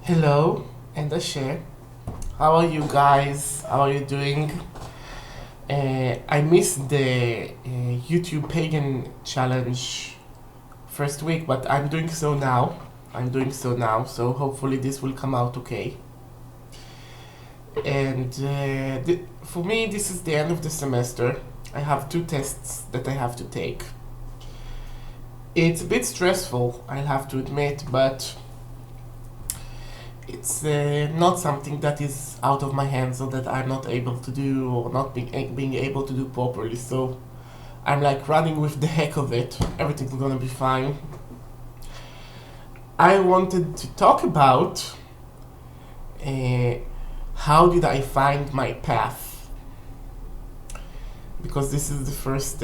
Hello and Asher. How are you guys? How are you doing? I missed the YouTube Pagan challenge first week, but I'm doing so now. So hopefully this will come out okay. And for me, this is the end of the semester. I have 2 tests that I have to take. It's a bit stressful, I'll have to admit, but it's not something that is out of my hands or that I'm not able to do or not being able to do properly. So I'm like running with the heck of it. Everything's gonna be fine. I wanted to talk about how did I find my path, because this is the first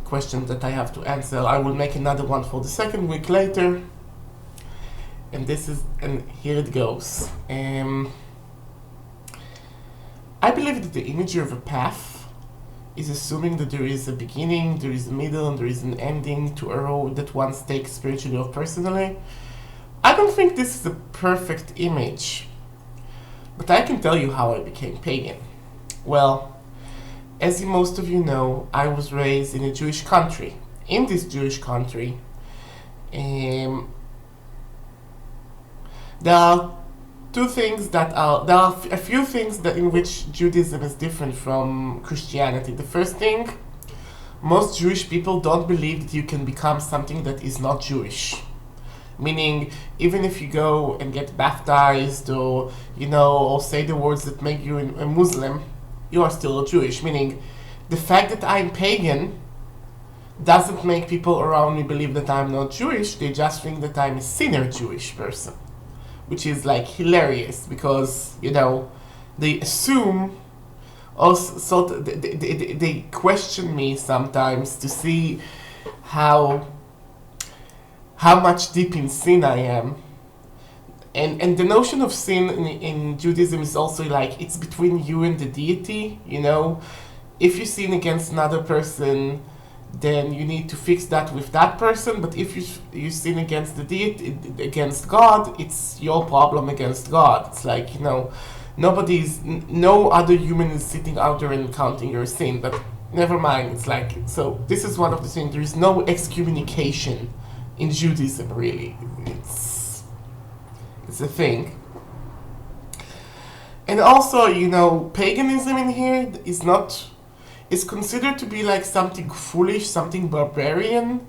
question that I have to answer. I will make another one for the second week later. And here it goes. I believe that the imagery of a path is assuming that there is a beginning, there is a middle, and there is an ending to a road that one takes spiritually or personally. I don't think this is a perfect image, but I can tell you how I became pagan. Well, as most of you know, I was raised in a Jewish country. In this Jewish country, there are a few things that in which Judaism is different from Christianity. The first thing, most Jewish people don't believe that you can become something that is not Jewish. Meaning, even if you go and get baptized or say the words that make you a Muslim, you are still a Jewish. Meaning, the fact that I'm pagan doesn't make people around me believe that I'm not Jewish. They just think that I'm a sinner Jewish person, which is like hilarious because they assume also they question me sometimes to see how much deep in sin I am. And the notion of sin in Judaism is also like it's between you and the deity. If you sin against another person, then you need to fix that with that person. But if you sin against the deity, against God, it's your problem against God. It's like no other human is sitting out there and counting your sin. But never mind. It's like, so this is one of the things. There is no excommunication in Judaism, really. It's a thing. And also, paganism in here is considered to be like something foolish, something barbarian,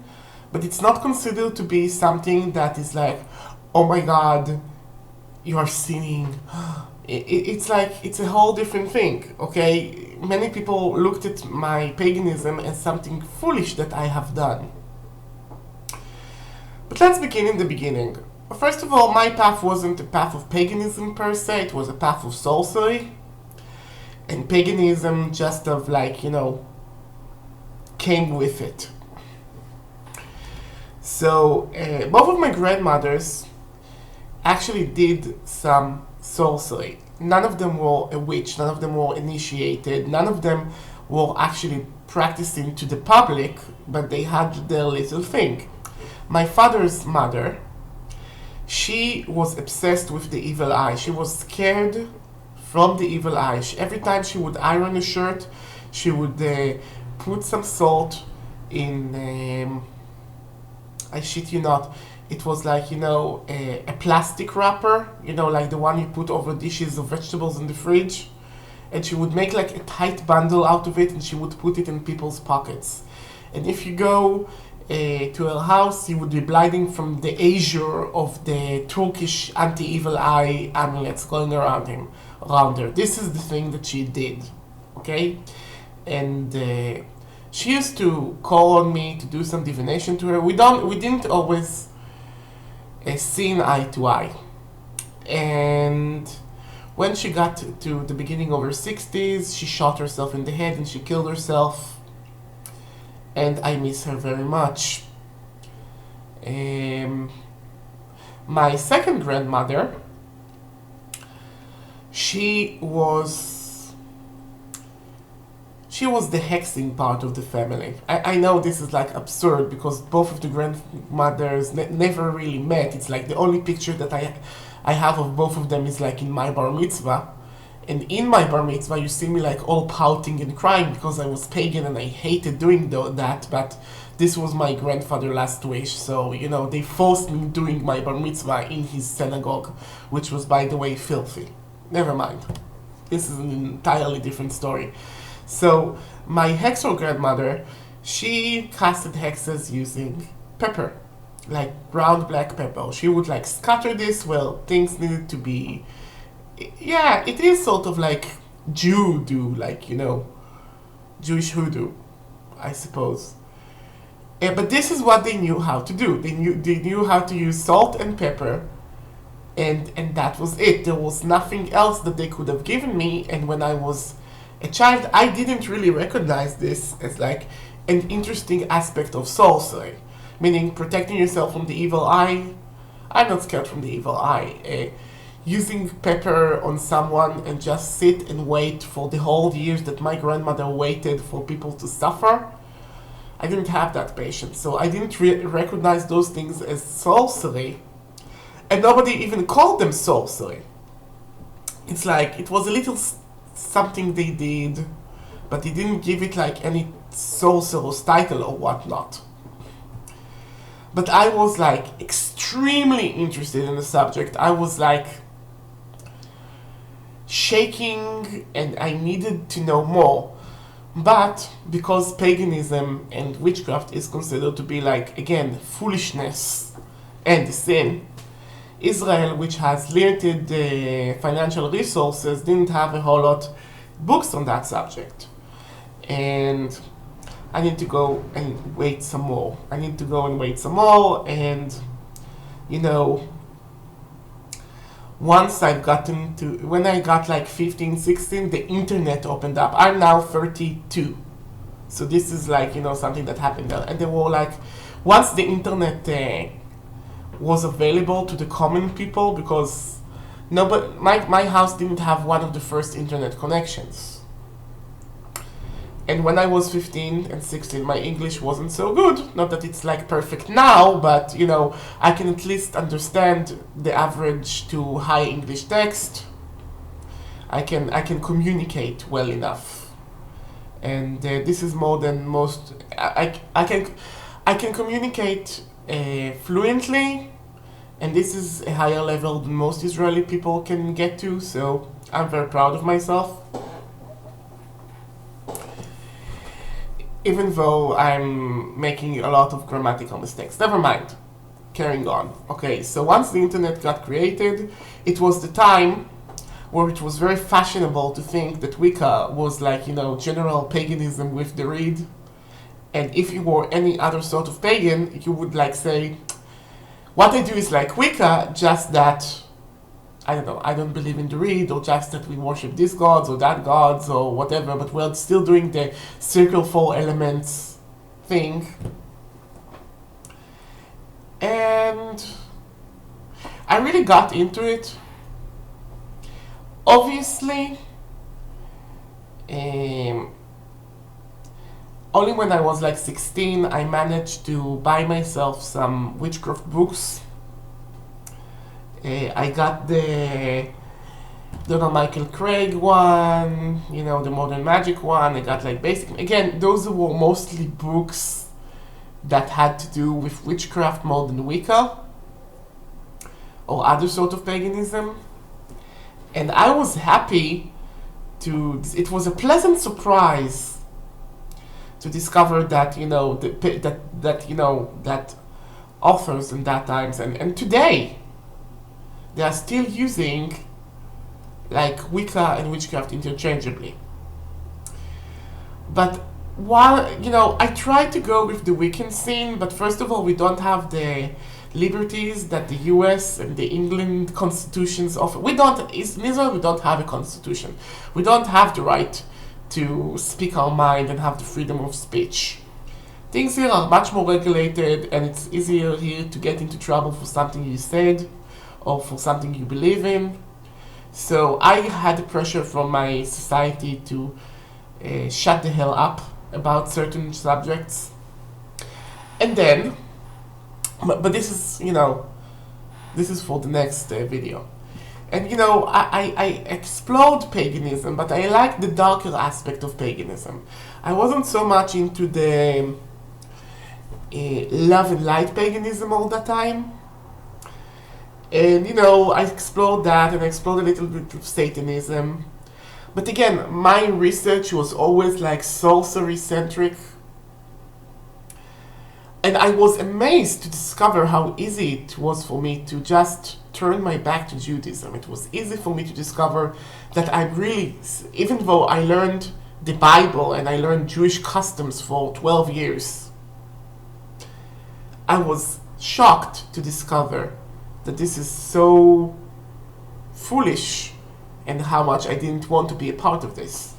but it's not considered to be something that is like, oh my god, you are sinning. It's like, it's a whole different thing, okay? Many people looked at my paganism as something foolish that I have done. But let's begin in the beginning. First of all, my path wasn't a path of paganism per se, it was a path of sorcery. And paganism just came with it. So both of my grandmothers actually did some sorcery. None of them were a witch, none of them were initiated, none of them were actually practicing to the public, but they had their little thing. My father's mother, she was obsessed with the evil eye. She was scared from the evil eye. Every time she would iron a shirt, she would put some salt in, I shit you not, it was like, a plastic wrapper, like the one you put over dishes of vegetables in the fridge. And she would make like a tight bundle out of it and she would put it in people's pockets. And if you go to her house, you would be blinding from the azure of the Turkish anti-evil eye amulets going around her. This is the thing that she did, okay? And she used to call on me to do some divination to her. We didn't always see eye to eye. And when she got to the beginning of her 60s, she shot herself in the head and she killed herself. And I miss her very much. My second grandmother, she she was the hexing part of the family. I know this is like absurd because both of the grandmothers never really met. It's like the only picture that I have of both of them is like in my bar mitzvah. And in my bar mitzvah, you see me like all pouting and crying because I was pagan and I hated doing that. But this was my grandfather's last wish. So, you know, they forced me doing my bar mitzvah in his synagogue, which was, by the way, filthy. Never mind. This is an entirely different story. So, my hexor grandmother, she casted hexes using pepper, like ground black pepper. She would like scatter this, well, things needed to be, yeah, it is sort of like Jew do, like, you know, Jewish hoodoo, I suppose. But this is what they knew how to do. They knew how to use salt and pepper, and that was it. There was nothing else that they could have given me. And when I was a child, I didn't really recognize this as like an interesting aspect of sorcery, meaning protecting yourself from the evil eye. I'm not scared from the evil eye. Using pepper on someone and just sit and wait for the whole years that my grandmother waited for people to suffer. I didn't have that patience, so I didn't recognize those things as sorcery, and nobody even called them sorcery. It's like, it was a little something they did, but they didn't give it like any sorcerer's title or whatnot. But I was like extremely interested in the subject. I was like shaking and I needed to know more. But because paganism and witchcraft is considered to be like, again, foolishness and sin, Israel, which has limited financial resources, didn't have a whole lot books on that subject. And I need to go and wait some more. And, you know, once I've gotten to, when I got like 15, 16, the internet opened up. I'm now 32. So this is like, you know, something that happened there. And they were like, once the internet was available to the common people, because my house didn't have one of the first internet connections. And when I was 15 and 16, my English wasn't so good. Not that it's like perfect now, but, you know, I can at least understand the average to high English text. I can communicate well enough. And this is more than most. I can communicate fluently, and this is a higher level than most Israeli people can get to, so I'm very proud of myself. Even though I'm making a lot of grammatical mistakes. Never mind. Carrying on. Okay, so once the internet got created, it was the time where it was very fashionable to think that Wicca was like, you know, general paganism with the reed. And if you were any other sort of pagan, you would like say, what I do is like Wicca, just that, I don't know, I don't believe in the reed, or just that we worship these gods or that gods or whatever, but we're still doing the circle 4 elements thing. And I really got into it. Obviously, only when I was like 16, I managed to buy myself some witchcraft books. I got the Donald Michael Craig one, you know, the Modern Magic one. I got like basic, again, those were mostly books that had to do with witchcraft more than Wicca or other sort of paganism. And I was happy it was a pleasant surprise to discover that, you know, that authors in that times and today, they are still using like Wicca and witchcraft interchangeably. But while, you know, I try to go with the Wiccan scene, but first of all, we don't have the liberties that the US and the England constitutions offer. In Israel, we don't have a constitution. We don't have the right to speak our mind and have the freedom of speech. Things here are much more regulated, and it's easier here to get into trouble for something you said or for something you believe in. So I had pressure from my society to shut the hell up about certain subjects. And then, but this is, this is for the next video. And I explored paganism, but I like the darker aspect of paganism. I wasn't so much into the love and light paganism all the time. And I explored that, and I explored a little bit of Satanism. But again, my research was always like sorcery centric. And I was amazed to discover how easy it was for me to just turn my back to Judaism. It was easy for me to discover that I'm really, even though I learned the Bible and I learned Jewish customs for 12 years, I was shocked to discover that this is so foolish and how much I didn't want to be a part of this.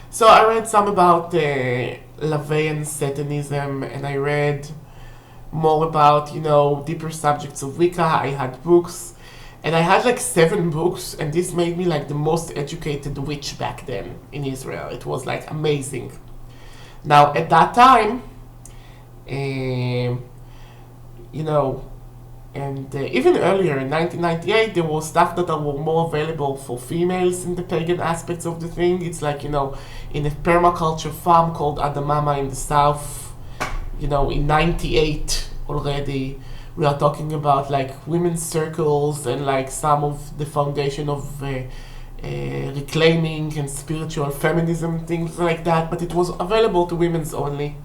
So I read some about LaVeyan Satanism, and I read more about, deeper subjects of Wicca. I had books, and I had like 7 books, and this made me like the most educated witch back then in Israel. It was like amazing. Now at that time, and even earlier in 1998, there was stuff that were more available for females in the pagan aspects of the thing. It's like, in a permaculture farm called Adamama in the south, in 98 already, we are talking about like women's circles and like some of the foundation of reclaiming and spiritual feminism, things like that, but it was available to women's only.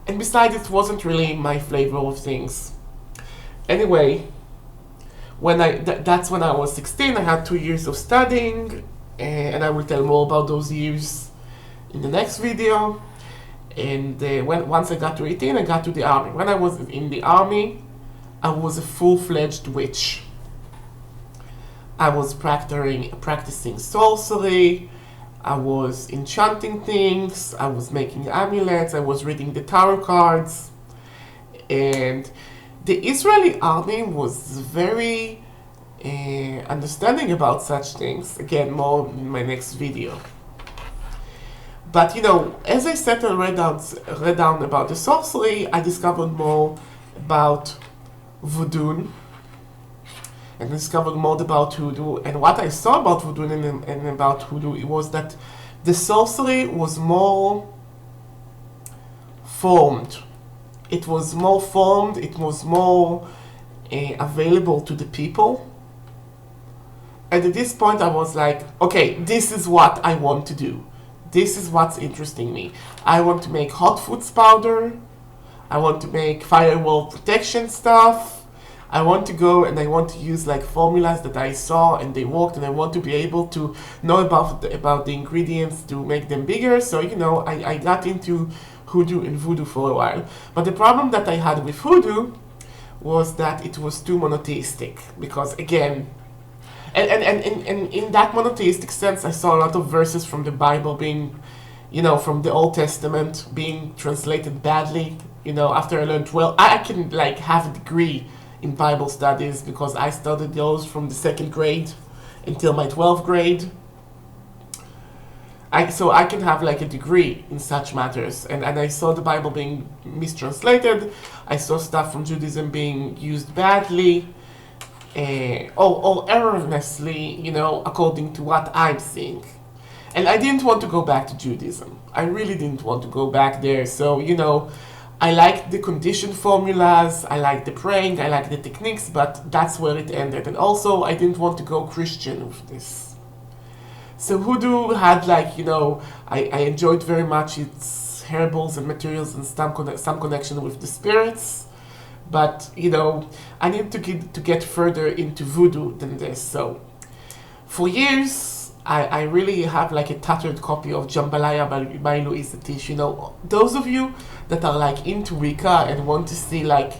And besides, it wasn't really my flavor of things. Anyway, that's when I was 16. I had 2 years of studying, and I will tell more about those years in the next video. And once I got to 18, I got to the army. When I was in the army, I was a full-fledged witch. I was practicing sorcery. I was enchanting things. I was making amulets. I was reading the tarot cards. And the Israeli army was very understanding about such things. Again, more in my next video. But as I sat and read down about the sorcery, I discovered more about voodoo. And discovered more about hoodoo. And what I saw about voodoo and about hoodoo, it was that the sorcery was more formed. It was more formed, it was more available to the people. And at this point I was like, okay, this is what I want to do. This is what's interesting me. I want to make hot foods powder. I want to make firewall protection stuff. I want to go and I want to use like formulas that I saw and they worked, and I want to be able to know about the ingredients to make them bigger. So, I got into hoodoo and voodoo for a while. But the problem that I had with hoodoo was that it was too monotheistic. Because again, and in that monotheistic sense, I saw a lot of verses from the Bible being, from the Old Testament being translated badly. After I learned, well, I can like have a degree in Bible studies because I studied those from the 2nd grade until my 12th grade. So I can have like a degree in such matters. And I saw the Bible being mistranslated. I saw stuff from Judaism being used badly. Or erroneously, according to what I'm seeing. And I didn't want to go back to Judaism. I really didn't want to go back there. So, I liked the conditioned formulas, I liked the praying, I liked the techniques, but that's where it ended. And also, I didn't want to go Christian with this. So hoodoo had like, I enjoyed very much its herbals and materials and some connection with the spirits. But, I need to get further into voodoo than this. So for years, I really have like a tattered copy of Jambalaya by Louisa Tish. Those of you that are like into Wicca and want to see like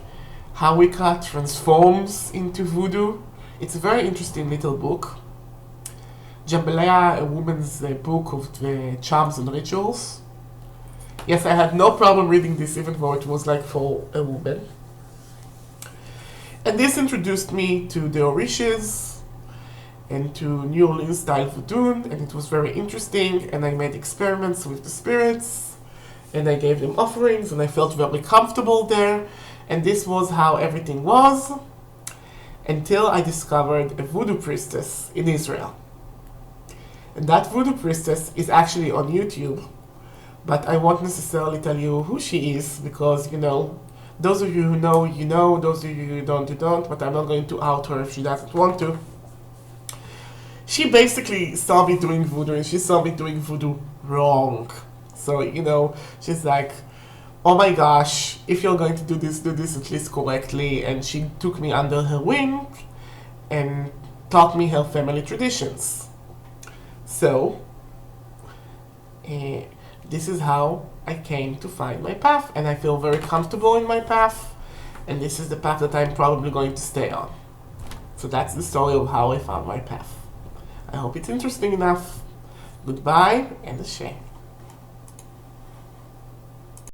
how Wicca transforms into voodoo, it's a very interesting little book. Jambalaya, a woman's book of the charms and rituals. Yes, I had no problem reading this even though it was like for a woman. And this introduced me to the Orishas and to New Orleans style voodoo, and it was very interesting, and I made experiments with the spirits, and I gave them offerings, and I felt very comfortable there, and this was how everything was, until I discovered a voodoo priestess in Israel. And that voodoo priestess is actually on YouTube, but I won't necessarily tell you who she is, because, you know, those of you who know, you know, those of you who don't, you don't, but I'm not going to out her if she doesn't want to. She basically saw me doing voodoo, and she saw me doing voodoo wrong. So, you know, she's like, oh my gosh, if you're going to do this at least correctly. And she took me under her wing and taught me her family traditions. So, this is how I came to find my path, and I feel very comfortable in my path, and this is the path that I'm probably going to stay on. So that's the story of how I found my path. I hope it's interesting enough. Goodbye and a shame.